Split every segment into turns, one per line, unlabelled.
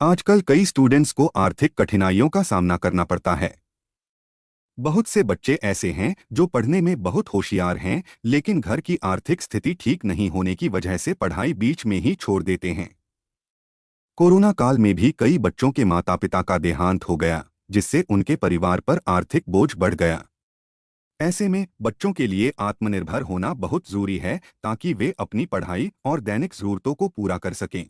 आजकल कई स्टूडेंट्स को आर्थिक कठिनाइयों का सामना करना पड़ता है। बहुत से बच्चे ऐसे हैं जो पढ़ने में बहुत होशियार हैं, लेकिन घर की आर्थिक स्थिति ठीक नहीं होने की वजह से पढ़ाई बीच में ही छोड़ देते हैं। कोरोना काल में भी कई बच्चों के माता पिता का देहांत हो गया, जिससे उनके परिवार पर आर्थिक बोझ बढ़ गया। ऐसे में बच्चों के लिए आत्मनिर्भर होना बहुत जरूरी है, ताकि वे अपनी पढ़ाई और दैनिक जरूरतों को पूरा कर सकें।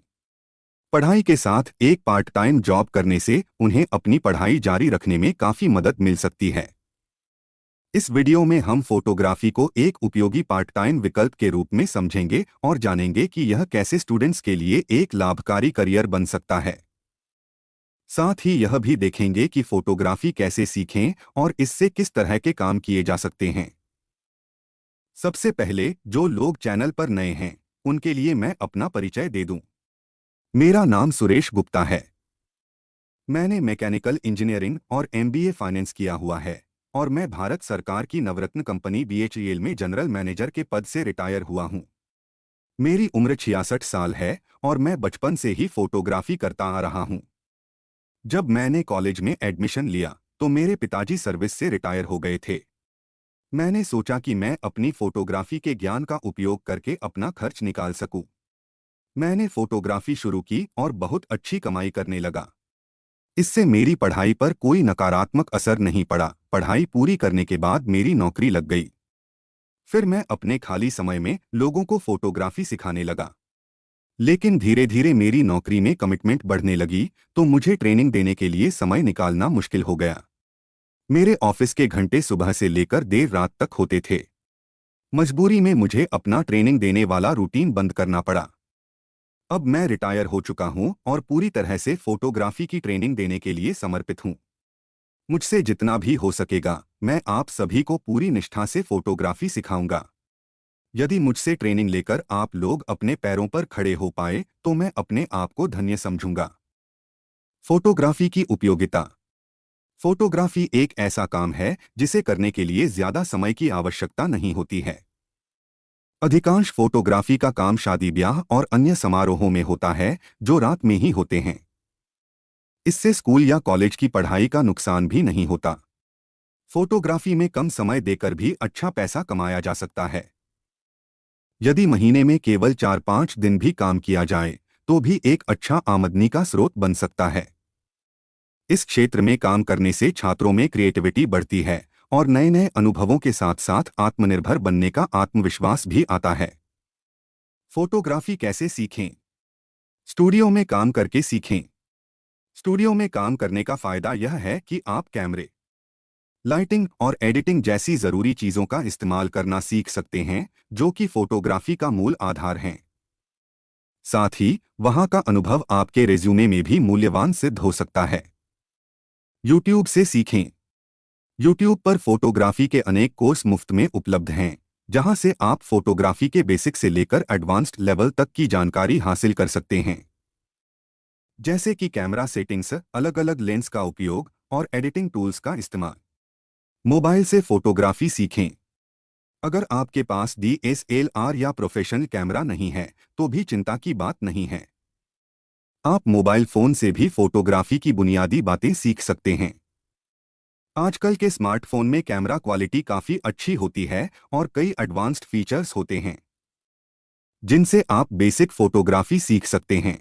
पढ़ाई के साथ एक पार्ट टाइम जॉब करने से उन्हें अपनी पढ़ाई जारी रखने में काफ़ी मदद मिल सकती है। इस वीडियो में हम फोटोग्राफी को एक उपयोगी पार्ट टाइम विकल्प के रूप में समझेंगे और जानेंगे कि यह कैसे स्टूडेंट्स के लिए एक लाभकारी करियर बन सकता है। साथ ही यह भी देखेंगे कि फोटोग्राफी कैसे सीखें और इससे किस तरह के काम किए जा सकते हैं। सबसे पहले जो लोग चैनल पर नए हैं, उनके लिए मैं अपना परिचय दे दूं। मेरा नाम सुरेश गुप्ता है। मैंने मैकेनिकल इंजीनियरिंग और एमबीए फाइनेंस किया हुआ है और मैं भारत सरकार की नवरत्न कंपनी बीएचईएल में जनरल मैनेजर के पद से रिटायर हुआ हूं। मेरी उम्र 66 साल है और मैं बचपन से ही फोटोग्राफी करता आ रहा हूं। जब मैंने कॉलेज में एडमिशन लिया तो मेरे पिताजी सर्विस से रिटायर हो गए थे। मैंने सोचा कि मैं अपनी फोटोग्राफी के ज्ञान का उपयोग करके अपना खर्च निकाल सकूं। मैंने फोटोग्राफी शुरू की और बहुत अच्छी कमाई करने लगा। इससे मेरी पढ़ाई पर कोई नकारात्मक असर नहीं पड़ा। पढ़ाई पूरी करने के बाद मेरी नौकरी लग गई। फिर मैं अपने खाली समय में लोगों को फोटोग्राफी सिखाने लगा। लेकिन धीरे धीरे मेरी नौकरी में कमिटमेंट बढ़ने लगी, तो मुझे ट्रेनिंग देने के लिए समय निकालना मुश्किल हो गया। मेरे ऑफिस के घंटे सुबह से लेकर देर रात तक होते थे। मजबूरी में मुझे अपना ट्रेनिंग देने वाला रूटीन बंद करना पड़ा। अब मैं रिटायर हो चुका हूं और पूरी तरह से फोटोग्राफी की ट्रेनिंग देने के लिए समर्पित हूं। मुझसे जितना भी हो सकेगा मैं आप सभी को पूरी निष्ठा से फोटोग्राफी सिखाऊंगा। यदि मुझसे ट्रेनिंग लेकर आप लोग अपने पैरों पर खड़े हो पाए तो मैं अपने आप को धन्य समझूंगा। फोटोग्राफी की उपयोगिता। फोटोग्राफी एक ऐसा काम है जिसे करने के लिए ज्यादा समय की आवश्यकता नहीं होती है। अधिकांश फोटोग्राफी का काम शादी ब्याह और अन्य समारोहों में होता है, जो रात में ही होते हैं। इससे स्कूल या कॉलेज की पढ़ाई का नुकसान भी नहीं होता। फोटोग्राफी में कम समय देकर भी अच्छा पैसा कमाया जा सकता है। यदि महीने में केवल 4-5 दिन भी काम किया जाए तो भी एक अच्छा आमदनी का स्रोत बन सकता है। इस क्षेत्र में काम करने से छात्रों में क्रिएटिविटी बढ़ती है और नए नए अनुभवों के साथ साथ आत्मनिर्भर बनने का आत्मविश्वास भी आता है। फोटोग्राफी कैसे सीखें? स्टूडियो में काम करके सीखें। स्टूडियो में काम करने का फायदा यह है कि आप कैमरे, लाइटिंग और एडिटिंग जैसी जरूरी चीजों का इस्तेमाल करना सीख सकते हैं, जो कि फोटोग्राफी का मूल आधार हैं। साथ ही वहां का अनुभव आपके रिज्यूमे में भी मूल्यवान सिद्ध हो सकता है। यूट्यूब से सीखें। यूट्यूब पर फोटोग्राफी के अनेक कोर्स मुफ्त में उपलब्ध हैं, जहां से आप फोटोग्राफी के बेसिक से लेकर एडवांस्ड लेवल तक की जानकारी हासिल कर सकते हैं। जैसे कि कैमरा सेटिंग्स, अलग अलग लेंस का उपयोग और एडिटिंग टूल्स का इस्तेमाल। मोबाइल से फोटोग्राफी सीखें। अगर आपके पास DSLR या प्रोफेशनल कैमरा नहीं है तो भी चिंता की बात नहीं है। आप मोबाइल फोन से भी फोटोग्राफी की बुनियादी बातें सीख सकते हैं। आजकल के स्मार्टफोन में कैमरा क्वालिटी काफ़ी अच्छी होती है और कई एडवांस्ड फीचर्स होते हैं, जिनसे आप बेसिक फोटोग्राफी सीख सकते हैं।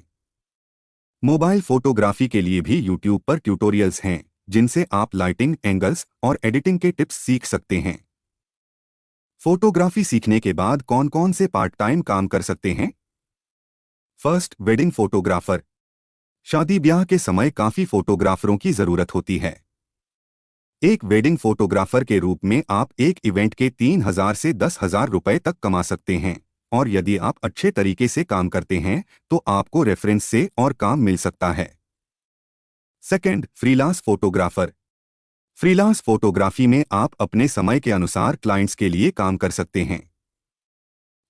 मोबाइल फोटोग्राफी के लिए भी यूट्यूब पर ट्यूटोरियल्स हैं, जिनसे आप लाइटिंग, एंगल्स और एडिटिंग के टिप्स सीख सकते हैं। फोटोग्राफी सीखने के बाद कौन कौन से पार्ट टाइम काम कर सकते हैं? First, wedding photographer. शादी ब्याह के समय काफ़ी फोटोग्राफरों की ज़रूरत होती है। एक वेडिंग फोटोग्राफर के रूप में आप एक इवेंट के 3,000 से 10,000 रुपए तक कमा सकते हैं, और यदि आप अच्छे तरीके से काम करते हैं तो आपको रेफरेंस से और काम मिल सकता है। Second, freelance photographer. Freelance photography में आप अपने समय के अनुसार क्लाइंट्स के लिए काम कर सकते हैं।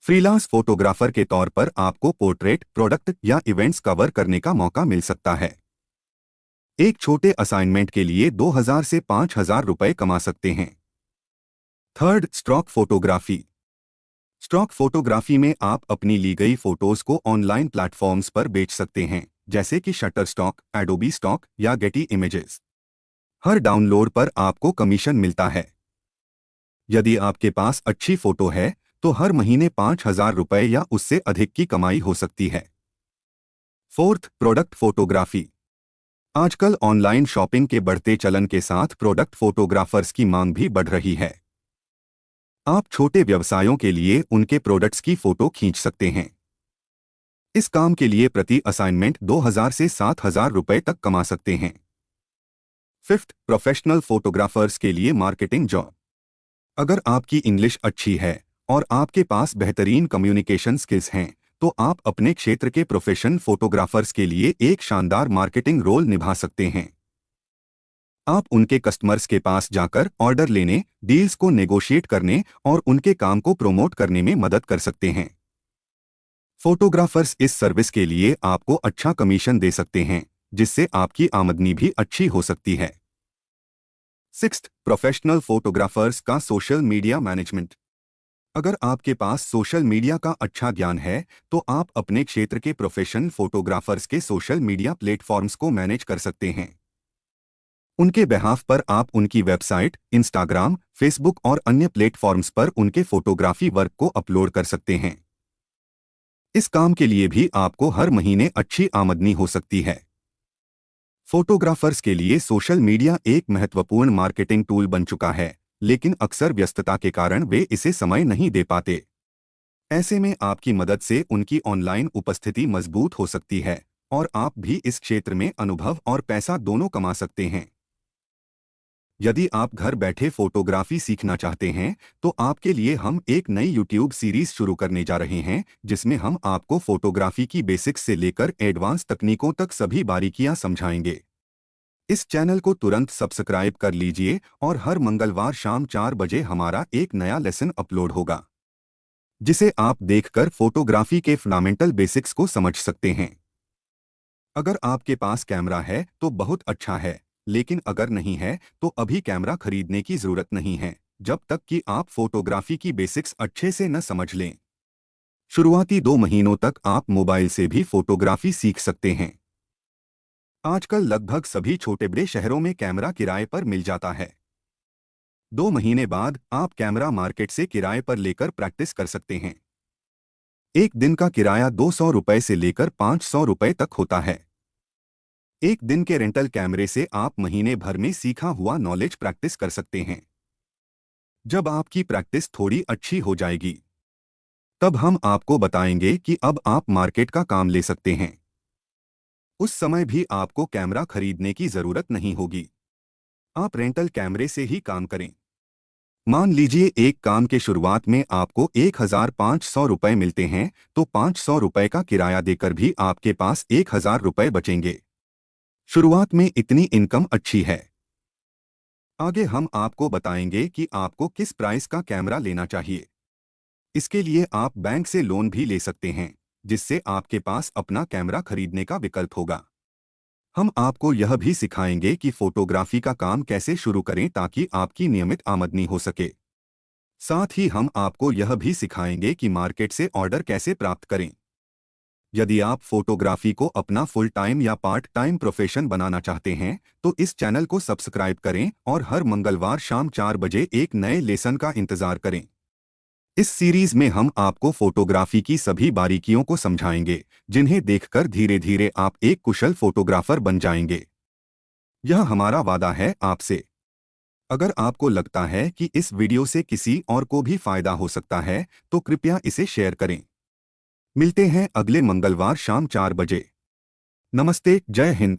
फ्रीलांस फोटोग्राफर के तौर पर आपको पोर्ट्रेट, प्रोडक्ट या इवेंट्स कवर करने का मौका मिल सकता है। एक छोटे असाइनमेंट के लिए 2,000 से 5,000 रुपए कमा सकते हैं। Third, stock photography. Stock photography में आप अपनी ली गई फोटोज को ऑनलाइन प्लेटफॉर्म्स पर बेच सकते हैं, जैसे कि शटरस्टॉक, एडोबी स्टॉक या गेटी इमेजेस। हर डाउनलोड पर आपको कमीशन मिलता है। यदि आपके पास अच्छी फोटो है तो हर महीने 5,000 रुपये या उससे अधिक की कमाई हो सकती है। Fourth, product photography. आजकल ऑनलाइन शॉपिंग के बढ़ते चलन के साथ प्रोडक्ट फोटोग्राफर्स की मांग भी बढ़ रही है। आप छोटे व्यवसायों के लिए उनके प्रोडक्ट्स की फोटो खींच सकते हैं। इस काम के लिए प्रति असाइनमेंट 2,000 से 7,000 रुपये तक कमा सकते हैं। फिफ्थ, प्रोफेशनल फोटोग्राफर्स के लिए मार्केटिंग जॉब। अगर आपकी इंग्लिश अच्छी है और आपके पास बेहतरीन कम्युनिकेशन स्किल्स हैं तो आप अपने क्षेत्र के प्रोफेशनल फोटोग्राफर्स के लिए एक शानदार मार्केटिंग रोल निभा सकते हैं। आप उनके कस्टमर्स के पास जाकर ऑर्डर लेने, डील्स को नेगोशिएट करने और उनके काम को प्रमोट करने में मदद कर सकते हैं। फोटोग्राफर्स इस सर्विस के लिए आपको अच्छा कमीशन दे सकते हैं, जिससे आपकी आमदनी भी अच्छी हो सकती है। सिक्स्थ, प्रोफेशनल फोटोग्राफर्स का सोशल मीडिया मैनेजमेंट। अगर आपके पास सोशल मीडिया का अच्छा ज्ञान है तो आप अपने क्षेत्र के प्रोफेशनल फोटोग्राफर्स के सोशल मीडिया प्लेटफॉर्म्स को मैनेज कर सकते हैं। उनके बेहाफ पर आप उनकी वेबसाइट, इंस्टाग्राम, फेसबुक और अन्य प्लेटफॉर्म्स पर उनके फोटोग्राफी वर्क को अपलोड कर सकते हैं। इस काम के लिए भी आपको हर महीने अच्छी आमदनी हो सकती है। फोटोग्राफर्स के लिए सोशल मीडिया एक महत्वपूर्ण मार्केटिंग टूल बन चुका है, लेकिन अक्सर व्यस्तता के कारण वे इसे समय नहीं दे पाते। ऐसे में आपकी मदद से उनकी ऑनलाइन उपस्थिति मजबूत हो सकती है और आप भी इस क्षेत्र में अनुभव और पैसा दोनों कमा सकते हैं। यदि आप घर बैठे फोटोग्राफी सीखना चाहते हैं तो आपके लिए हम एक नई यूट्यूब सीरीज शुरू करने जा रहे हैं, जिसमें हम आपको फोटोग्राफी की बेसिक्स से लेकर एडवांस तकनीकों तक सभी बारीकियां समझाएंगे। इस चैनल को तुरंत सब्सक्राइब कर लीजिए और हर मंगलवार शाम 4 बजे हमारा एक नया लेसन अपलोड होगा, जिसे आप देखकर फोटोग्राफी के फंडामेंटल बेसिक्स को समझ सकते हैं। अगर आपके पास कैमरा है तो बहुत अच्छा है, लेकिन अगर नहीं है तो अभी कैमरा खरीदने की जरूरत नहीं है, जब तक कि आप फोटोग्राफी की बेसिक्स अच्छे से न समझ लें। शुरुआती 2 महीनों तक आप मोबाइल से भी फोटोग्राफी सीख सकते हैं। आजकल लगभग सभी छोटे बड़े शहरों में कैमरा किराए पर मिल जाता है। 2 महीने बाद आप कैमरा मार्केट से किराए पर लेकर प्रैक्टिस कर सकते हैं। एक दिन का किराया 200 रुपये से लेकर 500 रुपये तक होता है। एक दिन के रेंटल कैमरे से आप महीने भर में सीखा हुआ नॉलेज प्रैक्टिस कर सकते हैं। जब आपकी प्रैक्टिस थोड़ी अच्छी हो जाएगी, तब हम आपको बताएंगे कि अब आप मार्केट का काम ले सकते हैं। उस समय भी आपको कैमरा खरीदने की जरूरत नहीं होगी। आप रेंटल कैमरे से ही काम करें। मान लीजिए एक काम के शुरुआत में आपको 1,500 रुपये मिलते हैं तो 500 रुपये का किराया देकर भी आपके पास 1,000 रुपये बचेंगे। शुरुआत में इतनी इनकम अच्छी है। आगे हम आपको बताएंगे कि आपको किस प्राइस का कैमरा लेना चाहिए। इसके लिए आप बैंक से लोन भी ले सकते हैं, जिससे आपके पास अपना कैमरा खरीदने का विकल्प होगा। हम आपको यह भी सिखाएंगे कि फोटोग्राफी का काम कैसे शुरू करें ताकि आपकी नियमित आमदनी हो सके। साथ ही हम आपको यह भी सिखाएंगे कि मार्केट से ऑर्डर कैसे प्राप्त करें। यदि आप फोटोग्राफी को अपना फुल टाइम या पार्ट टाइम प्रोफेशन बनाना चाहते हैं तो इस चैनल को सब्सक्राइब करें और हर मंगलवार शाम 4 बजे एक नए लेसन का इंतजार करें। इस सीरीज में हम आपको फोटोग्राफी की सभी बारीकियों को समझाएंगे, जिन्हें देखकर धीरे धीरे आप एक कुशल फोटोग्राफर बन जाएंगे। यह हमारा वादा है आपसे। अगर आपको लगता है कि इस वीडियो से किसी और को भी फायदा हो सकता है तो कृपया इसे शेयर करें। मिलते हैं अगले मंगलवार शाम 4 बजे। नमस्ते, जय हिंद।